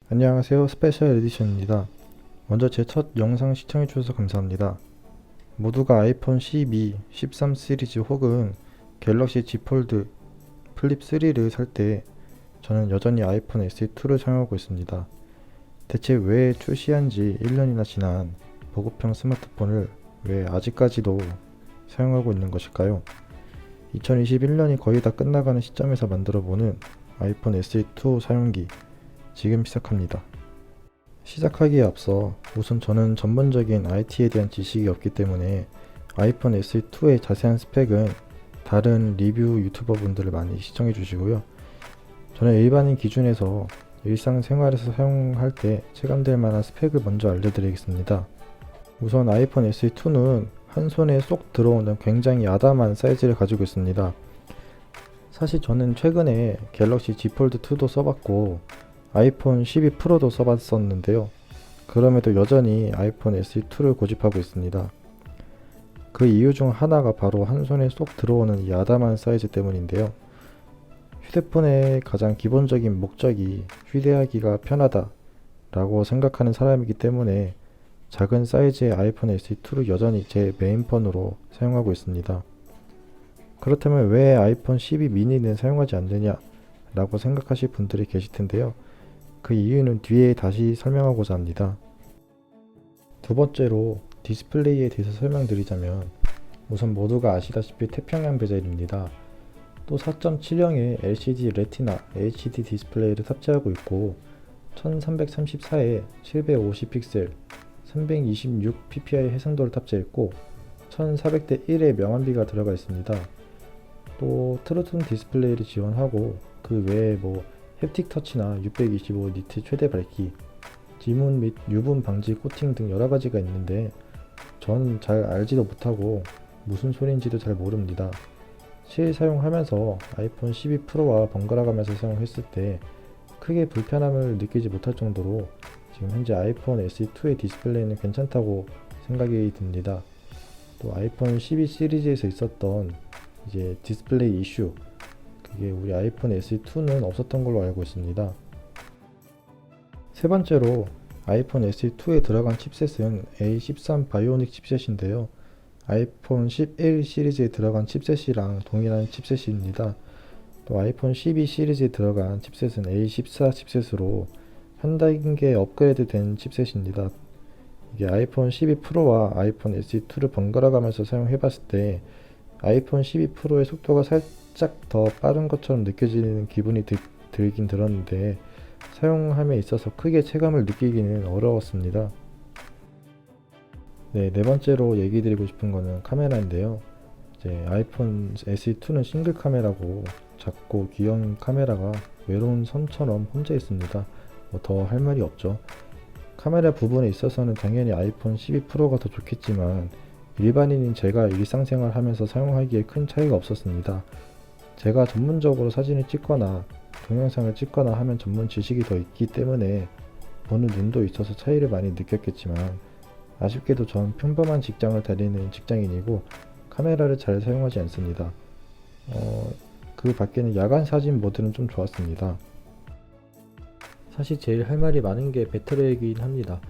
안녕하세요. 스페셜 에디션입니다. 먼저 제 첫 영상 시청해주셔서 감사합니다. 모두가 아이폰 12, 13 시리즈 혹은 갤럭시 Z 폴드 플립 3를 살 때 저는 여전히 아이폰 SE2를 사용하고 있습니다. 대체 왜 출시한 지 1년이나 지난 보급형 스마트폰을 왜 아직까지도 사용하고 있는 것일까요? 2021년이 거의 다 끝나가는 시점에서 만들어보는 아이폰 SE2 사용기 지금 시작합니다. 시작하기에 앞서 우선 저는 전문적인 IT에 대한 지식이 없기 때문에 아이폰 SE2의 자세한 스펙은 다른 리뷰 유튜버 분들을 많이 시청해 주시고요. 저는 일반인 기준에서 일상생활에서 사용할 때 체감될 만한 스펙을 먼저 알려드리겠습니다. 우선 아이폰 SE2는 한 손에 쏙 들어오는 굉장히 아담한 사이즈를 가지고 있습니다. 사실 저는 최근에 갤럭시 Z 폴드 2도 써봤고 아이폰 12 프로도 써봤었는데요. 그럼에도 여전히 아이폰 SE2를 고집하고 있습니다. 그 이유 중 하나가 바로 한 손에 쏙 들어오는 이 아담한 사이즈 때문인데요. 휴대폰의 가장 기본적인 목적이 휴대하기가 편하다 라고 생각하는 사람이기 때문에 작은 사이즈의 아이폰 SE2를 여전히 제 메인폰으로 사용하고 있습니다. 그렇다면 왜 아이폰 12 미니는 사용하지 않느냐 라고 생각하실 분들이 계실 텐데요. 그 이유는 뒤에 다시 설명하고자 합니다. 두 번째로 디스플레이에 대해서 설명드리자면 우선 모두가 아시다시피 태평양 베젤입니다. 또 4.7형의 LCD 레티나 HD 디스플레이를 탑재하고 있고 1334에 750픽셀 326ppi 해상도를 탑재했고 1400대 1의 명암비가 들어가 있습니다. 또 트루톤 디스플레이를 지원하고 그 외에 햅틱 터치나 625 니트 최대 밝기, 지문 및 유분 방지 코팅 등 여러가지가 있는데 전 잘 알지도 못하고 무슨 소리인지도 잘 모릅니다. 실사용하면서 아이폰 12 프로와 번갈아가면서 사용했을 때 크게 불편함을 느끼지 못할 정도로 지금 현재 아이폰 SE2의 디스플레이는 괜찮다고 생각이 듭니다. 또 아이폰 12 시리즈에서 있었던 이제 디스플레이 이슈, 그게 우리 아이폰 SE2는 없었던 걸로 알고 있습니다. 세 번째로 아이폰 SE2에 들어간 칩셋은 A13 바이오닉 칩셋인데요. 아이폰 11 시리즈에 들어간 칩셋이랑 동일한 칩셋입니다. 또 아이폰 12 시리즈에 들어간 칩셋은 A14 칩셋으로 한 단계 업그레이드 된 칩셋입니다. 이게 아이폰 12 프로와 아이폰 SE2를 번갈아 가면서 사용해봤을 때 아이폰 12 프로의 속도가 살짝 더 빠른 것처럼 느껴지는 기분이 들긴 들었는데 사용함에 있어서 크게 체감을 느끼기는 어려웠습니다. 네 번째로 얘기 드리고 싶은 거는 카메라인데요. 이제 아이폰 SE2는 싱글 카메라고 작고 귀여운 카메라가 외로운 섬처럼 혼자 있습니다. 더 할 말이 없죠. 카메라 부분에 있어서는 당연히 아이폰 12 프로가 더 좋겠지만 일반인인 제가 일상생활 하면서 사용하기에 큰 차이가 없었습니다. 제가 전문적으로 사진을 찍거나 동영상을 찍거나 하면 전문 지식이 더 있기 때문에 보는 눈도 있어서 차이를 많이 느꼈겠지만 아쉽게도 전 평범한 직장을 다니는 직장인이고 카메라를 잘 사용하지 않습니다. 그 밖에는 야간 사진 모드는 좀 좋았습니다. 사실 제일 할 말이 많은 게 배터리이긴 합니다.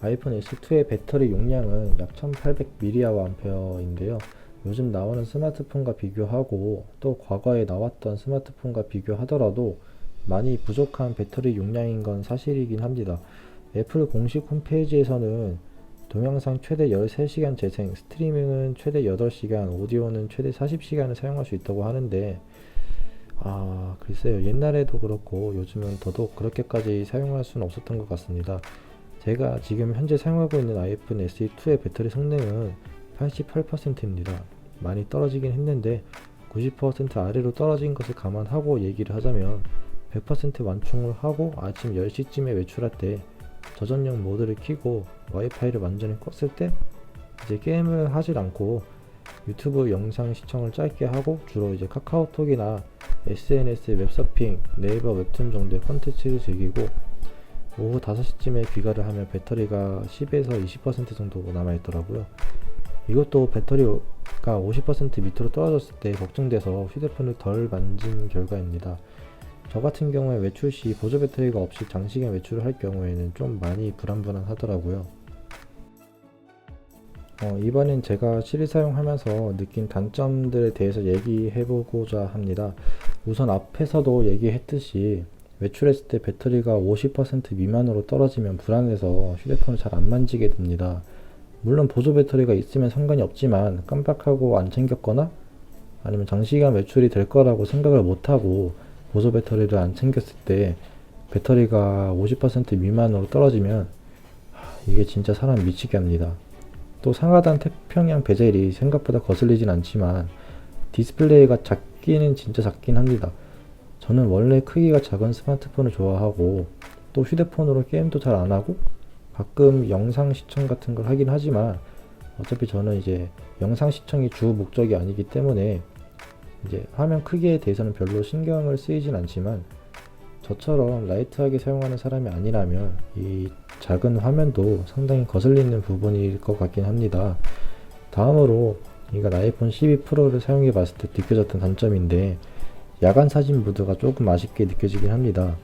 아이폰 S2의 배터리 용량은 약 1800mAh인데요. 요즘 나오는 스마트폰과 비교하고 또 과거에 나왔던 스마트폰과 비교하더라도 많이 부족한 배터리 용량인 건 사실이긴 합니다. 애플 공식 홈페이지에서는 동영상 최대 13시간 재생, 스트리밍은 최대 8시간, 오디오는 최대 40시간을 사용할 수 있다고 하는데 글쎄요. 옛날에도 그렇고 요즘은 더더욱 그렇게까지 사용할 수는 없었던 것 같습니다. 제가 지금 현재 사용하고 있는 아이폰 SE2의 배터리 성능은 88%입니다. 많이 떨어지긴 했는데 90% 아래로 떨어진 것을 감안하고 얘기를 하자면 100% 완충을 하고 아침 10시쯤에 외출할 때 저전용 모드를 켜고 와이파이를 완전히 껐을 때 이제 게임을 하질 않고 유튜브 영상 시청을 짧게 하고 주로 이제 카카오톡이나 SNS 웹서핑, 네이버 웹툰 정도의 컨텐츠를 즐기고 오후 5시쯤에 귀가를 하면 배터리가 10에서 20% 정도 남아있더라고요. 이것도 배터리가 50% 밑으로 떨어졌을 때 걱정돼서 휴대폰을 덜 만진 결과입니다. 저 같은 경우에 외출 시 보조 배터리가 없이 장시간 외출을 할 경우에는 좀 많이 불안하더라고요. 이번엔 제가 실내 사용하면서 느낀 단점들에 대해서 얘기해보고자 합니다. 우선 앞에서도 얘기했듯이 외출했을 때 배터리가 50% 미만으로 떨어지면 불안해서 휴대폰을 잘 안 만지게 됩니다. 물론 보조 배터리가 있으면 상관이 없지만 깜빡하고 안 챙겼거나 아니면 장시간 외출이 될 거라고 생각을 못하고 보조 배터리를 안 챙겼을 때 배터리가 50% 미만으로 떨어지면 이게 진짜 사람 미치게 합니다. 또 상하단 태평양 베젤이 생각보다 거슬리진 않지만 디스플레이가 작기는 진짜 작긴 합니다. 저는 원래 크기가 작은 스마트폰을 좋아하고 또 휴대폰으로 게임도 잘 안하고 가끔 영상 시청 같은 걸 하긴 하지만 어차피 저는 이제 영상 시청이 주 목적이 아니기 때문에 이제 화면 크기에 대해서는 별로 신경을 쓰이진 않지만 저처럼 라이트하게 사용하는 사람이 아니라면 이 작은 화면도 상당히 거슬리는 부분일 것 같긴 합니다. 다음으로 이건 아이폰 12 프로를 사용해 봤을 때 느껴졌던 단점인데 야간 사진 모드가 조금 아쉽게 느껴지긴 합니다.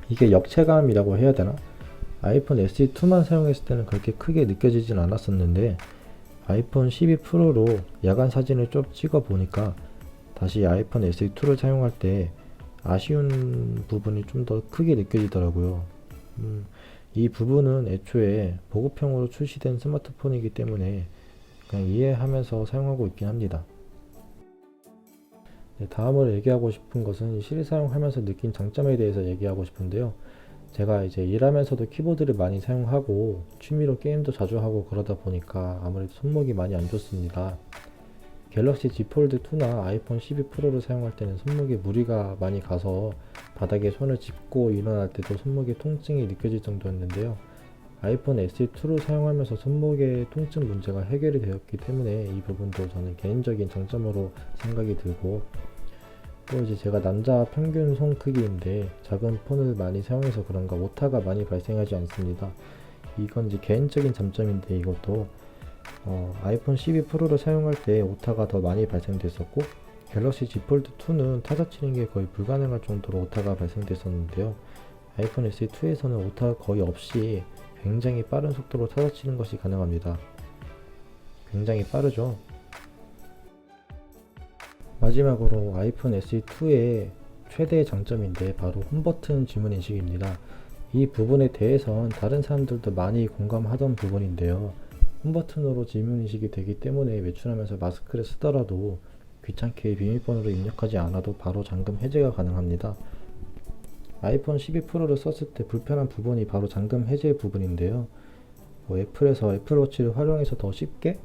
이게 역체감이라고 해야 되나? 아이폰 SE2만 사용했을 때는 그렇게 크게 느껴지진 않았었는데 아이폰 12 프로로 야간 사진을 좀 찍어 보니까 다시 아이폰 SE2를 사용할 때 아쉬운 부분이 좀 더 크게 느껴지더라고요. 이 부분은 애초에 보급형으로 출시된 스마트폰이기 때문에 그냥 이해하면서 사용하고 있긴 합니다. 네, 다음으로 얘기하고 싶은 것은 실내 사용하면서 느낀 장점에 대해서 얘기하고 싶은데요. 제가 이제 일하면서도 키보드를 많이 사용하고 취미로 게임도 자주 하고 그러다 보니까 아무래도 손목이 많이 안 좋습니다. 갤럭시 Z 폴드 2나 아이폰 12 프로를 사용할 때는 손목에 무리가 많이 가서 바닥에 손을 짚고 일어날 때도 손목에 통증이 느껴질 정도였는데요. 아이폰 SE2를 사용하면서 손목의 통증 문제가 해결이 되었기 때문에 이 부분도 저는 개인적인 장점으로 생각이 들고 또 이제 제가 남자 평균 손 크기인데 작은 폰을 많이 사용해서 그런가 오타가 많이 발생하지 않습니다. 이건 이제 개인적인 장점인데 이것도 아이폰 12 프로를 사용할 때 오타가 더 많이 발생됐었고 갤럭시 Z 폴드 2는 타자 치는 게 거의 불가능할 정도로 오타가 발생됐었는데요. 아이폰 SE2에서는 오타 거의 없이 굉장히 빠른 속도로 타자 치는 것이 가능합니다. 굉장히 빠르죠. 마지막으로 아이폰 SE2의 최대의 장점인데 바로 홈버튼 지문 인식입니다. 이 부분에 대해선 다른 사람들도 많이 공감하던 부분인데요. 홈버튼으로 지문 인식이 되기 때문에 외출하면서 마스크를 쓰더라도 귀찮게 비밀번호를 입력하지 않아도 바로 잠금 해제가 가능합니다. 아이폰 12 프로를 썼을 때 불편한 부분이 바로 잠금 해제 부분인데요. 애플에서 애플워치를 활용해서 더 쉽게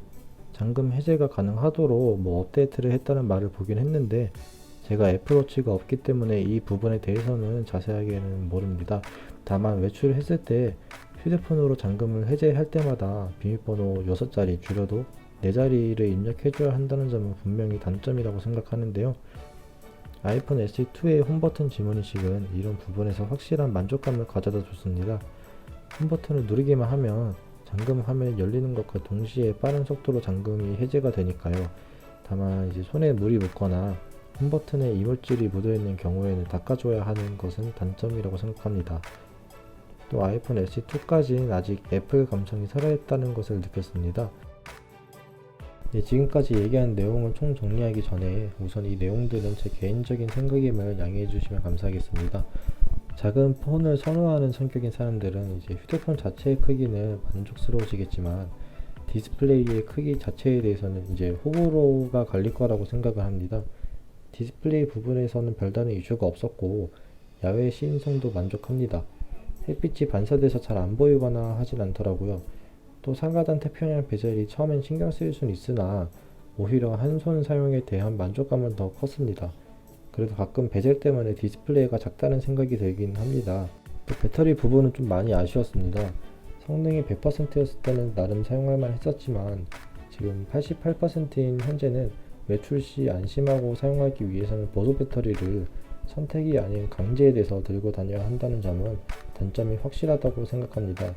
잠금 해제가 가능하도록 업데이트를 했다는 말을 보긴 했는데 제가 애플워치가 없기 때문에 이 부분에 대해서는 자세하게는 모릅니다. 다만 외출을 했을 때 휴대폰으로 잠금을 해제할 때마다 비밀번호 6자리 줄여도 4자리를 입력해줘야 한다는 점은 분명히 단점이라고 생각하는데요. 아이폰 SE2의 홈버튼 지문인식은 이런 부분에서 확실한 만족감을 가져다 줬습니다. 홈버튼을 누르기만 하면 잠금 화면이 열리는 것과 동시에 빠른 속도로 잠금이 해제가 되니까요. 다만 이제 손에 물이 묻거나 홈버튼에 이물질이 묻어있는 경우에는 닦아줘야 하는 것은 단점이라고 생각합니다. 또 아이폰 SE2까지는 아직 애플 감성이 살아있다는 것을 느꼈습니다. 네, 지금까지 얘기한 내용을 총 정리하기 전에 우선 이 내용들은 제 개인적인 생각임을 양해해 주시면 감사하겠습니다. 작은 폰을 선호하는 성격인 사람들은 이제 휴대폰 자체의 크기는 만족스러우시겠지만 디스플레이의 크기 자체에 대해서는 이제 호불호가 갈릴 거라고 생각을 합니다. 디스플레이 부분에서는 별다른 이슈가 없었고 야외 시인성도 만족합니다. 햇빛이 반사돼서 잘 안 보이거나 하진 않더라고요. 또 상하단 태평양 베젤이 처음엔 신경 쓰일 수는 있으나 오히려 한 손 사용에 대한 만족감은 더 컸습니다. 그래도 가끔 베젤 때문에 디스플레이가 작다는 생각이 들긴 합니다. 또 배터리 부분은 좀 많이 아쉬웠습니다. 성능이 100%였을 때는 나름 사용할만 했었지만 지금 88%인 현재는 외출 시 안심하고 사용하기 위해서는 보조 배터리를 선택이 아닌 강제에 대해서 들고 다녀야 한다는 점은 단점이 확실하다고 생각합니다.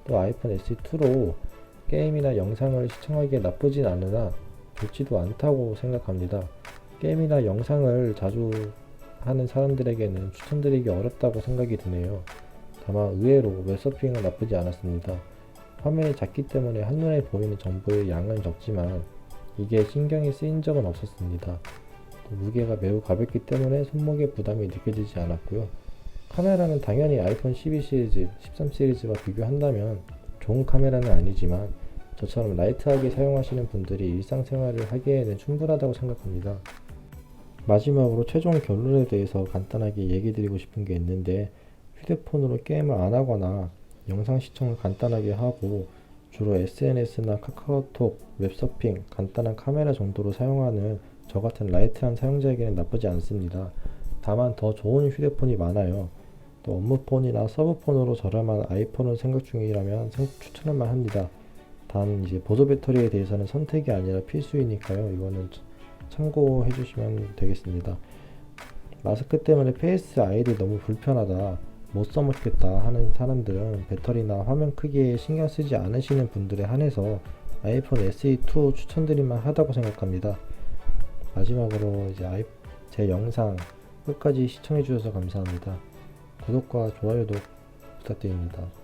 또 아이폰 SE2로 게임이나 영상을 시청하기에 나쁘진 않으나 좋지도 않다고 생각합니다. 게임이나 영상을 자주 하는 사람들에게는 추천드리기 어렵다고 생각이 드네요. 다만 의외로 웹서핑은 나쁘지 않았습니다. 화면이 작기 때문에 한눈에 보이는 정보의 양은 적지만 이게 신경이 쓰인 적은 없었습니다. 또 무게가 매우 가볍기 때문에 손목에 부담이 느껴지지 않았고요. 카메라는 당연히 아이폰 12 시리즈, 13 시리즈와 비교한다면 좋은 카메라는 아니지만 저처럼 라이트하게 사용하시는 분들이 일상생활을 하기에는 충분하다고 생각합니다. 마지막으로 최종 결론에 대해서 간단하게 얘기 드리고 싶은 게 있는데, 휴대폰으로 게임을 안 하거나 영상 시청을 간단하게 하고 주로 SNS나 카카오톡, 웹서핑, 간단한 카메라 정도로 사용하는 저 같은 라이트한 사용자에게는 나쁘지 않습니다. 다만 더 좋은 휴대폰이 많아요. 또 업무폰이나 서브폰으로 저렴한 아이폰을 생각 중이라면 추천할 만합니다. 단 이제 보조 배터리에 대해서는 선택이 아니라 필수이니까요. 이거는 참고해 주시면 되겠습니다. 마스크 때문에 페이스 아이디 너무 불편하다, 못 써먹겠다 하는 사람들은 배터리나 화면 크기에 신경 쓰지 않으시는 분들에 한해서 아이폰 SE2 추천드릴만 하다고 생각합니다. 마지막으로 이제 제 영상 끝까지 시청해 주셔서 감사합니다. 구독과 좋아요도 부탁드립니다.